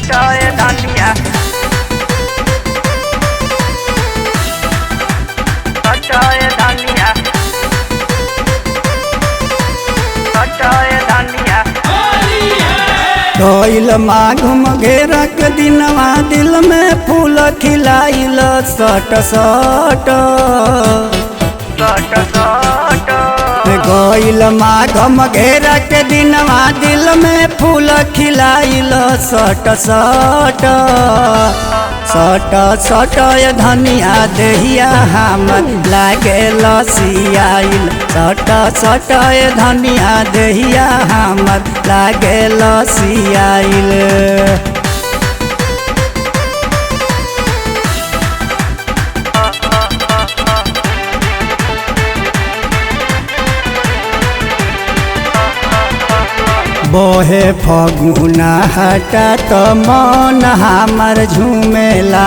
सटाए धनिया सटाए धनिया सटाए धनिया गइल माघ मघेरा के दिनवा दिल में फूल खिलाइल सट सट सट सट गइल माघ मघेरा के दिनवा दिल में फूल खिलाइल सट सट सट सट धनिया देहिया हमर लागे लसियाइल सट सट धनिया देहिया हमर लागे लसियाइल बोहे फगुना हटा तो मन हमर झूमेला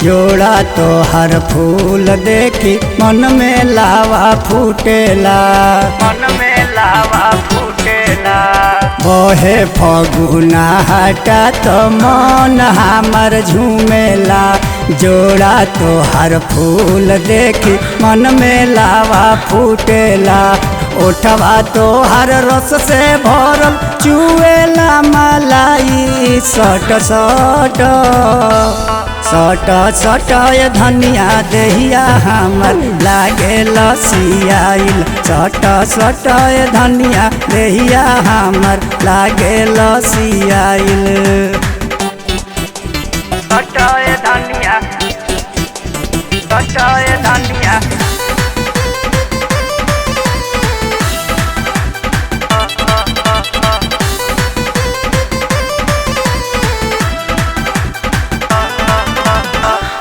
जोड़ा तो हर फूल देखी मन में लावा फूटेला मन में लावा फूटेला बोहे फगुना हटा तो मन हमर झूमेला जोड़ा तो हर फूल देखी मन में लावा फूटेला ओठवा तो हर रस से भरल चुएला मलाई सट सट सट सट धनिया देहिया हमर लागे लसियाइल सट सट धनिया देहिया हमर लागे लसियाइल सटाए धनिया सटाए धनिया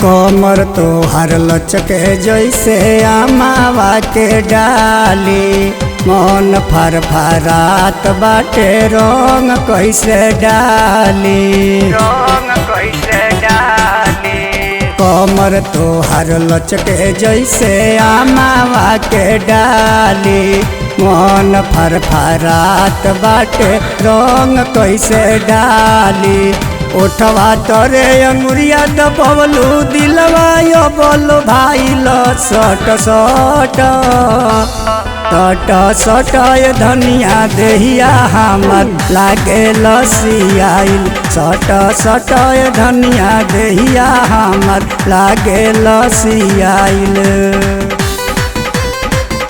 कमर तो हर लचके जैसे आमावा के डाली मन फरफरात बाटे रंग कैसे डाली रंग कैसे डाली कमर तो हर लचके जैसे आमावा के डाली मन फरफरात बाटे रंग कैसे डाली ओठवा तोरे अंगुरिया दबलू दिलवा यो बोलो भाई लो सट सट सट सट धनिया देहिया हमर लागे लसियाइल सट सट धनिया देहिया हमर लागे लसियाइल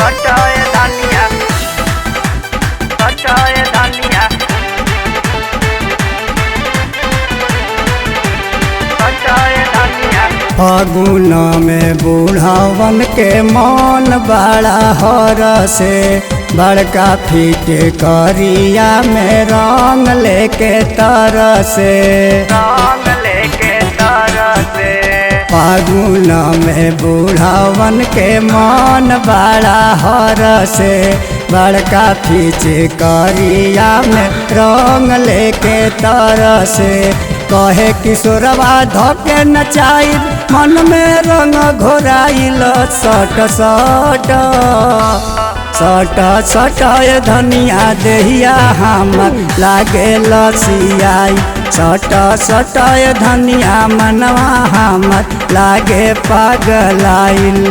सटाए धनिया सटाए धनिया सटाए धनिया फागुन में बूढ़ावन के मन बड़ा हर से बड़का फीटे करिया में रंग लेके तर से रंग लेके तरसे फागुन में बूढ़ावन के मन बड़ा हर से बड़का फीचे करिया में रंग लेके तर से कहे किशोरवा धोके नचाई मन में रंग घोराइल सट सट सट सट धनिया देहिया हमर लागे लसियाई सट सट धनिया मनवा हमर लागे पागलाइल।